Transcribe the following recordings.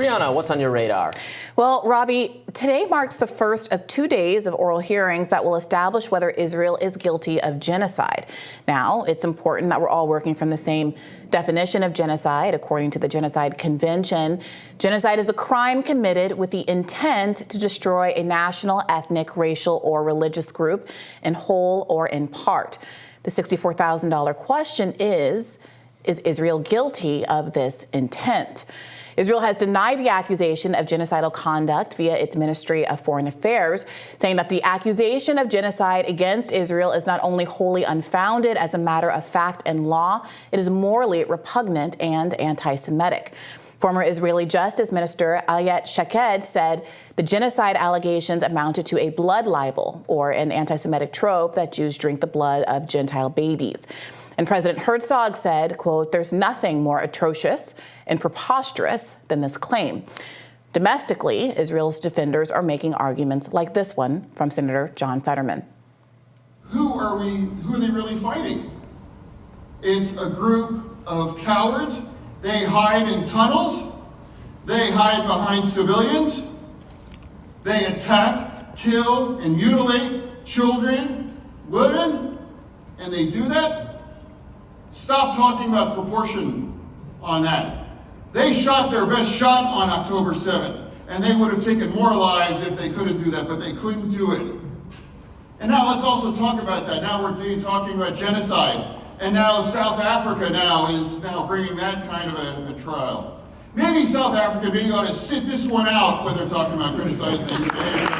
Briahna, what's on your radar? Well, Robbie, today marks the first of 2 days of oral hearings that will establish whether Israel is guilty of genocide. Now, it's important that we're all working from the same definition of genocide. According to the Genocide Convention, genocide is a crime committed with the intent to destroy a national, ethnic, racial, or religious group in whole or in part. The $64,000 question is Israel guilty of this intent? Israel has denied the accusation of genocidal conduct via its Ministry of Foreign Affairs, saying that the accusation of genocide against Israel is not only wholly unfounded as a matter of fact and law, it is morally repugnant and anti-Semitic. Former Israeli Justice Minister Ayelet Shaked said the genocide allegations amounted to a blood libel, or an anti-Semitic trope that Jews drink the blood of Gentile babies. And President Herzog said, quote, "There's nothing more atrocious and preposterous than this claim." Domestically, Israel's defenders are making arguments like this one from Senator John Fetterman. Who are they really fighting? It's a group of cowards. They hide in tunnels. They hide behind civilians. They attack, kill, and mutilate children, women, and they do that. Stop talking about proportion on that. They shot their best shot on October 7th, and they would have taken more lives if they couldn't do that, but they couldn't do it. And now let's also talk about that. Now we're talking about genocide, and now South Africa is bringing that kind of a trial. Maybe South Africa maybe ought to sit this one out when they're talking about criticizing behavior.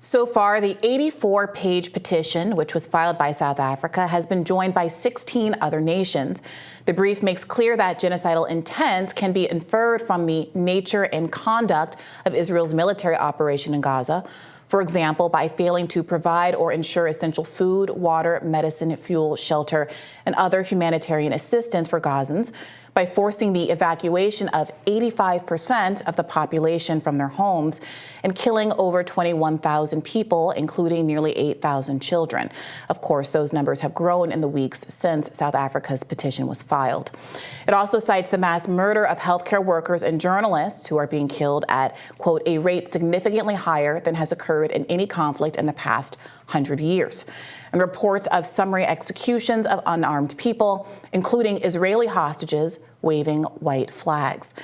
So far, the 84-page petition, which was filed by South Africa, has been joined by 16 other nations. The brief makes clear that genocidal intent can be inferred from the nature and conduct of Israel's military operation in Gaza. For example, by failing to provide or ensure essential food, water, medicine, fuel, shelter, and other humanitarian assistance for Gazans, by forcing the evacuation of 85% of the population from their homes, and killing over 21,000 people, including nearly 8,000 children. Of course, those numbers have grown in the weeks since South Africa's petition was filed. It also cites the mass murder of healthcare workers and journalists who are being killed at, quote, a rate significantly higher than has occurred in any conflict in the past 100 years. And reports of summary executions of unarmed people, including Israeli hostages waving white flags.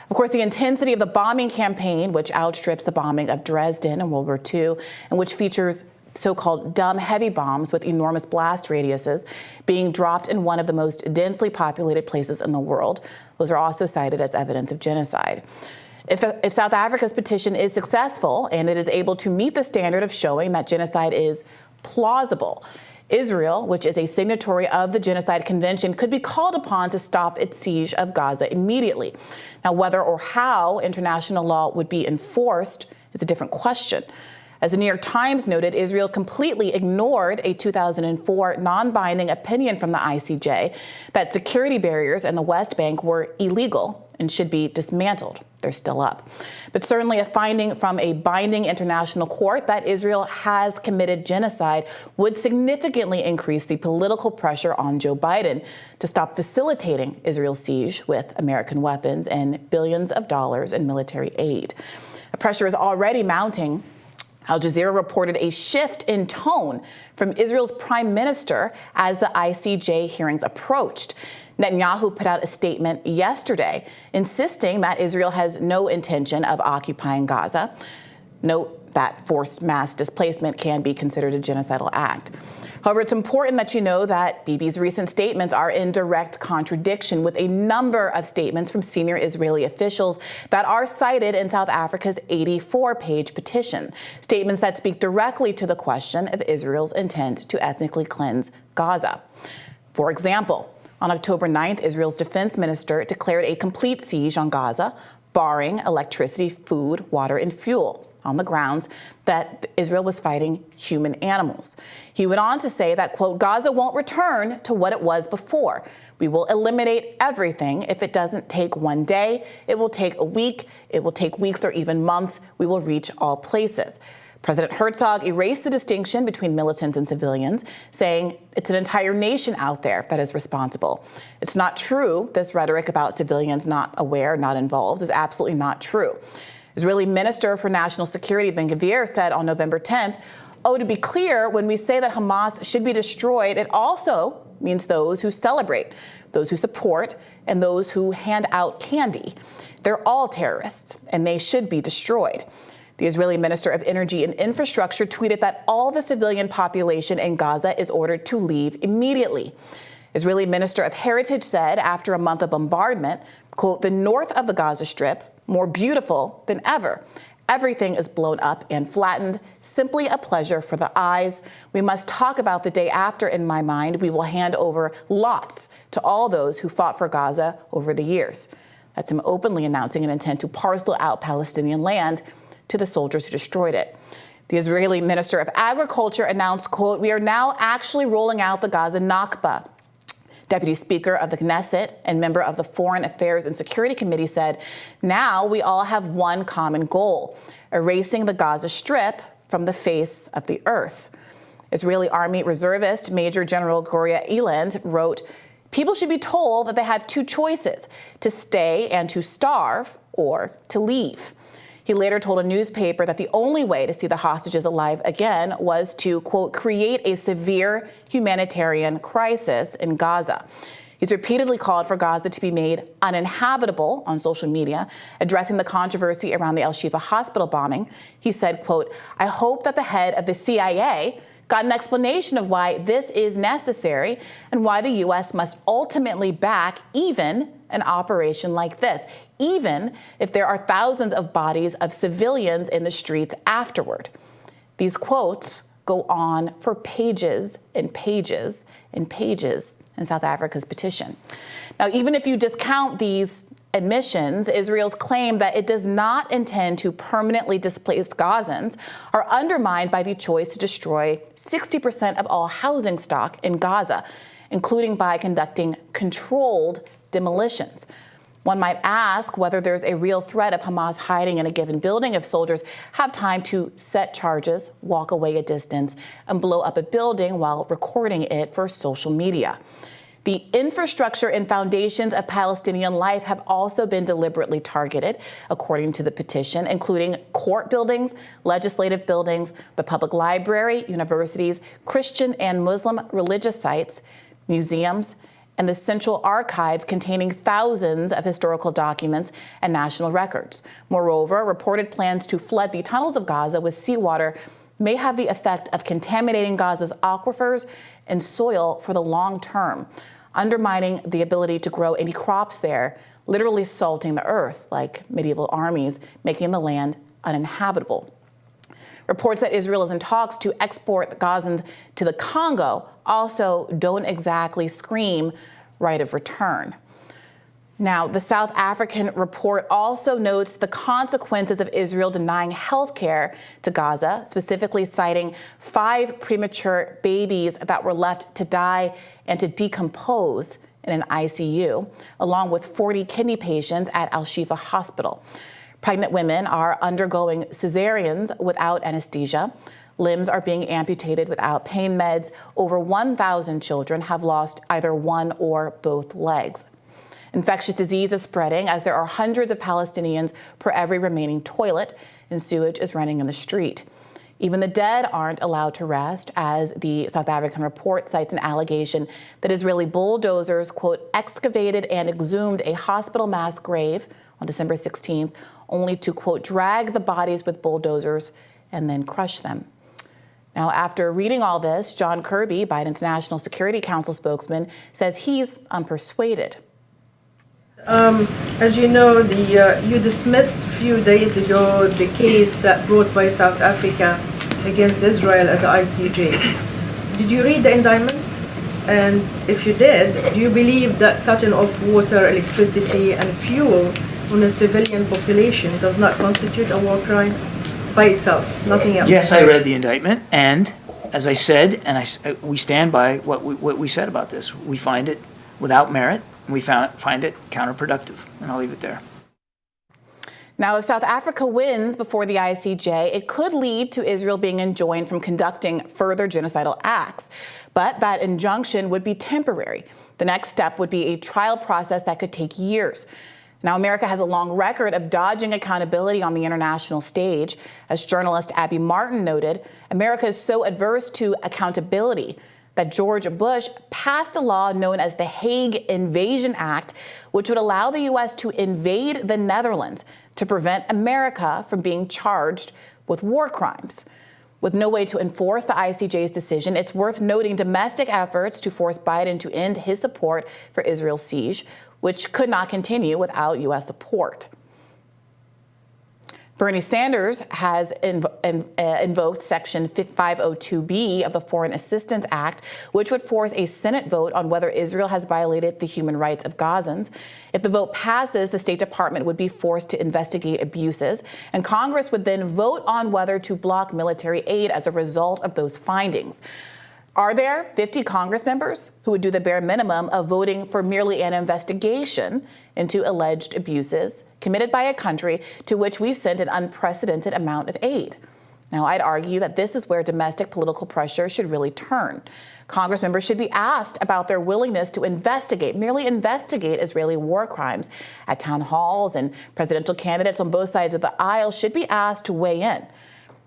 Of course, the intensity of the bombing campaign, which outstrips the bombing of Dresden in World War II, and which features so-called dumb heavy bombs with enormous blast radiuses being dropped in one of the most densely populated places in the world, those are also cited as evidence of genocide. If South Africa's petition is successful and it is able to meet the standard of showing that genocide is plausible, Israel, which is a signatory of the Genocide Convention, could be called upon to stop its siege of Gaza immediately. Now, whether or how international law would be enforced is a different question. As the New York Times noted, Israel completely ignored a 2004 non-binding opinion from the ICJ that security barriers in the West Bank were illegal and should be dismantled. They're still up. But certainly a finding from a binding international court that Israel has committed genocide would significantly increase the political pressure on Joe Biden to stop facilitating Israel's siege with American weapons and billions of dollars in military aid. The pressure is already mounting. Al Jazeera reported a shift in tone from Israel's prime minister as the ICJ hearings approached. Netanyahu put out a statement yesterday insisting that Israel has no intention of occupying Gaza. Note that forced mass displacement can be considered a genocidal act. However, it's important that you know that Bibi's recent statements are in direct contradiction with a number of statements from senior Israeli officials that are cited in South Africa's 84-page petition, statements that speak directly to the question of Israel's intent to ethnically cleanse Gaza. For example, on October 9th, Israel's defense minister declared a complete siege on Gaza, barring electricity, food, water, and fuel, on the grounds that Israel was fighting human animals. He went on to say that, quote, Gaza won't return to what it was before. We will eliminate everything. If it doesn't take one day, it will take a week. It will take weeks or even months. We will reach all places. President Herzog erased the distinction between militants and civilians, saying it's an entire nation out there that is responsible. It's not true. This rhetoric about civilians not aware, not involved is absolutely not true. Israeli Minister for National Security Ben-Gvir said on November 10th, to be clear, when we say that Hamas should be destroyed, it also means those who celebrate, those who support, and those who hand out candy. They're all terrorists, and they should be destroyed. The Israeli Minister of Energy and Infrastructure tweeted that all the civilian population in Gaza is ordered to leave immediately. Israeli Minister of Heritage said after a month of bombardment, quote, the north of the Gaza Strip, more beautiful than ever. Everything is blown up and flattened, simply a pleasure for the eyes. We must talk about the day after, in my mind. We will hand over lots to all those who fought for Gaza over the years. That's him openly announcing an intent to parcel out Palestinian land to the soldiers who destroyed it. The Israeli Minister of Agriculture announced, quote, we are now actually rolling out the Gaza Nakba. Deputy Speaker of the Knesset and member of the Foreign Affairs and Security Committee said, now we all have one common goal, erasing the Gaza Strip from the face of the earth. Israeli Army reservist Major General Gloria Eland wrote, people should be told that they have two choices, to stay and to starve or to leave. He later told a newspaper that the only way to see the hostages alive again was to, quote, create a severe humanitarian crisis in Gaza. He's repeatedly called for Gaza to be made uninhabitable on social media, addressing the controversy around the Al-Shifa hospital bombing. He said, quote, I hope that the head of the CIA got an explanation of why this is necessary and why the U.S. must ultimately back even an operation like this, even if there are thousands of bodies of civilians in the streets afterward. These quotes go on for pages and pages and pages in South Africa's petition. Now, even if you discount these admissions, Israel's claim that it does not intend to permanently displace Gazans are undermined by the choice to destroy 60% of all housing stock in Gaza, including by conducting controlled demolitions. One might ask whether there's a real threat of Hamas hiding in a given building if soldiers have time to set charges, walk away a distance, and blow up a building while recording it for social media. The infrastructure and foundations of Palestinian life have also been deliberately targeted, according to the petition, including court buildings, legislative buildings, the public library, universities, Christian and Muslim religious sites, museums, and the Central Archive containing thousands of historical documents and national records. Moreover, reported plans to flood the tunnels of Gaza with seawater may have the effect of contaminating Gaza's aquifers and soil for the long term, undermining the ability to grow any crops there, literally salting the earth like medieval armies, making the land uninhabitable. Reports that Israel is in talks to export the Gazans to the Congo also don't exactly scream right of return. Now, the South African report also notes the consequences of Israel denying health care to Gaza, specifically citing 5 premature babies that were left to die and to decompose in an ICU, along with 40 kidney patients at Al-Shifa Hospital. Pregnant women are undergoing cesareans without anesthesia. Limbs are being amputated without pain meds. Over 1,000 children have lost either one or both legs. Infectious disease is spreading as there are hundreds of Palestinians per every remaining toilet, and sewage is running in the street. Even the dead aren't allowed to rest, as the South African report cites an allegation that Israeli bulldozers, quote, excavated and exhumed a hospital mass grave on December 16th, only to, quote, drag the bodies with bulldozers and then crush them. Now, after reading all this, John Kirby, Biden's National Security Council spokesman, says he's unpersuaded. As you know, you dismissed a few days ago the case that brought by South Africa against Israel at the ICJ. Did you read the indictment? And if you did, do you believe that cutting off water, electricity, and fuel on a civilian population does not constitute a war crime by itself, nothing else? Yes, I read the indictment, and as I said, and we stand by what we said about this. We find it without merit. We find it counterproductive, and I'll leave it there. Now, if South Africa wins before the ICJ, it could lead to Israel being enjoined from conducting further genocidal acts. But that injunction would be temporary. The next step would be a trial process that could take years. Now, America has a long record of dodging accountability on the international stage. As journalist Abby Martin noted, America is so adverse to accountability that George Bush passed a law known as the Hague Invasion Act, which would allow the U.S. to invade the Netherlands to prevent America from being charged with war crimes. With no way to enforce the ICJ's decision, it's worth noting domestic efforts to force Biden to end his support for Israel's siege, which could not continue without U.S. support. Bernie Sanders has invoked Section 502B of the Foreign Assistance Act, which would force a Senate vote on whether Israel has violated the human rights of Gazans. If the vote passes, the State Department would be forced to investigate abuses, and Congress would then vote on whether to block military aid as a result of those findings. Are there 50 Congress members who would do the bare minimum of voting for merely an investigation into alleged abuses committed by a country to which we've sent an unprecedented amount of aid? Now, I'd argue that this is where domestic political pressure should really turn. Congress members should be asked about their willingness to merely investigate Israeli war crimes at town halls, and presidential candidates on both sides of the aisle should be asked to weigh in.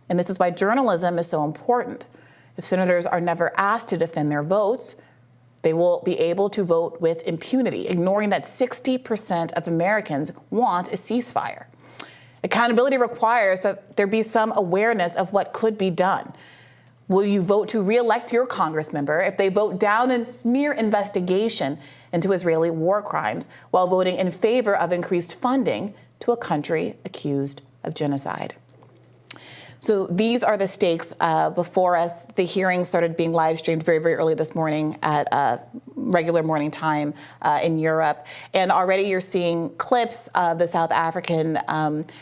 And this is why journalism is so important. If senators are never asked to defend their votes, they will be able to vote with impunity, ignoring that 60% of Americans want a ceasefire. Accountability requires that there be some awareness of what could be done. Will you vote to re-elect your Congress member if they vote down a mere investigation into Israeli war crimes while voting in favor of increased funding to a country accused of genocide? So these are the stakes before us. The hearing started being live streamed very, very early this morning at regular morning time in Europe. And already you're seeing clips of the South African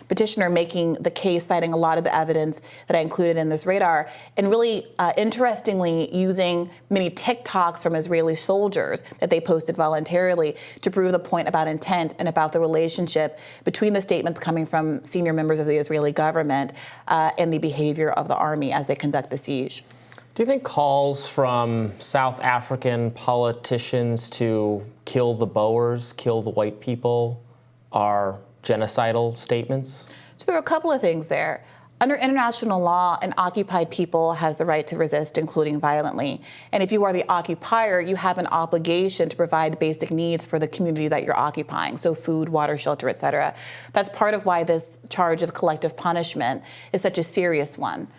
petitioner making the case, citing a lot of the evidence that I included in this radar, and really interestingly using many TikToks from Israeli soldiers that they posted voluntarily to prove the point about intent and about the relationship between the statements coming from senior members of the Israeli government and the behavior of the army as they conduct the siege. Do you think calls from South African politicians to kill the Boers, kill the white people, are genocidal statements? So there are a couple of things there. Under international law, an occupied people has the right to resist, including violently. And if you are the occupier, you have an obligation to provide basic needs for the community that you're occupying, so food, water, shelter, et cetera. That's part of why this charge of collective punishment is such a serious one.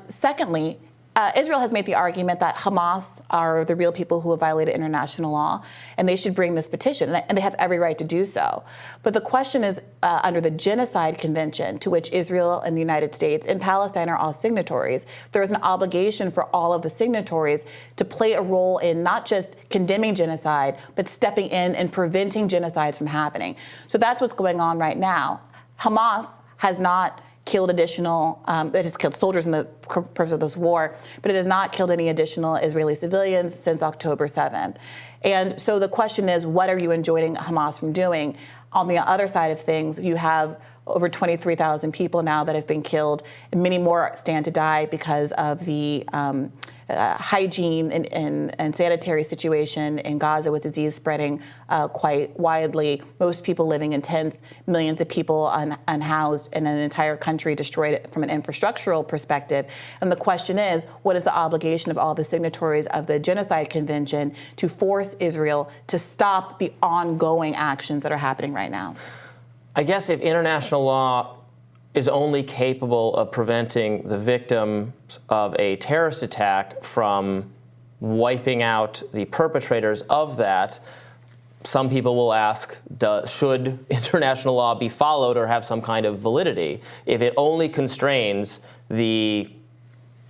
Secondly, Israel has made the argument that Hamas are the real people who have violated international law, and they should bring this petition, and they have every right to do so. But the question is, under the Genocide Convention, to which Israel and the United States and Palestine are all signatories, there is an obligation for all of the signatories to play a role in not just condemning genocide, but stepping in and preventing genocides from happening. So that's what's going on right now. Hamas has not killed it has killed soldiers in the purpose of this war, but it has not killed any additional Israeli civilians since October 7th. And so the question is, what are you enjoining Hamas from doing? On the other side of things, you have over 23,000 people now that have been killed, and many more stand to die because of the hygiene and sanitary situation in Gaza, with disease spreading quite widely, most people living in tents, millions of people unhoused, and an entire country destroyed from an infrastructural perspective. And the question is, what is the obligation of all the signatories of the Genocide Convention to force Israel to stop the ongoing actions that are happening right now? I guess if international law is only capable of preventing the victims of a terrorist attack from wiping out the perpetrators of that, some people will ask, should international law be followed or have some kind of validity if it only constrains the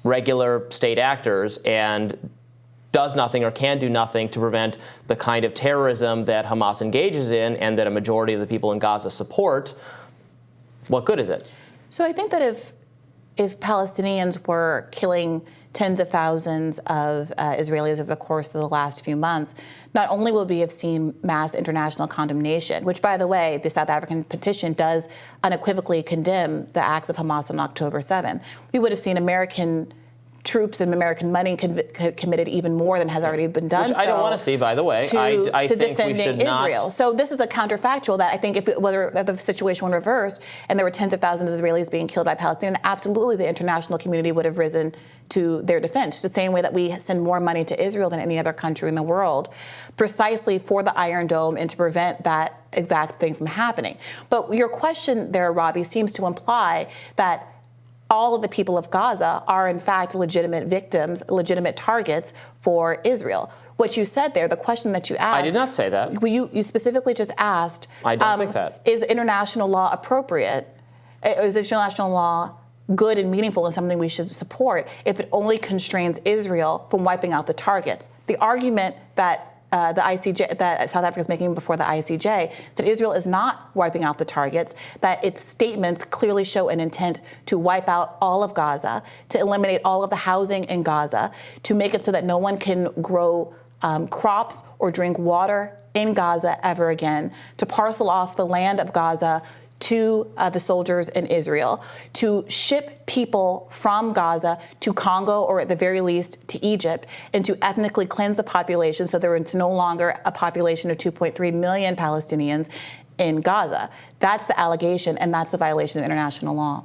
regular state actors and does nothing or can do nothing to prevent the kind of terrorism that Hamas engages in and that a majority of the people in Gaza support? What good is it? So I think that if Palestinians were killing tens of thousands of Israelis over the course of the last few months, not only will we have seen mass international condemnation, which, by the way, the South African petition does unequivocally condemn the acts of Hamas on October 7th. We would have seen American troops and American money committed even more than has already been done. Which I don't want to see, by the way. I think defending we should Israel. not. So this is a counterfactual that I think whether the situation were reversed and there were tens of thousands of Israelis being killed by Palestinians, absolutely the international community would have risen to their defense, the same way that we send more money to Israel than any other country in the world, precisely for the Iron Dome and to prevent that exact thing from happening. But your question there, Robbie, seems to imply that all of the people of Gaza are, in fact, legitimate victims, legitimate targets for Israel. What you said there, the question that you asked... I did not say that. You specifically just asked... I don't think that. Is the international law appropriate? Is international law good and meaningful and something we should support if it only constrains Israel from wiping out the targets? The argument that the ICJ, that South Africa is making before the ICJ, that Israel is not wiping out the targets, that its statements clearly show an intent to wipe out all of Gaza, to eliminate all of the housing in Gaza, to make it so that no one can grow crops or drink water in Gaza ever again, to parcel off the land of Gaza to the soldiers in Israel, to ship people from Gaza to Congo or at the very least to Egypt, and to ethnically cleanse the population so there is no longer a population of 2.3 million Palestinians in Gaza. That's the allegation, and that's the violation of international law.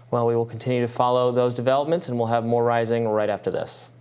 Well, we will continue to follow those developments, and we'll have more Rising right after this.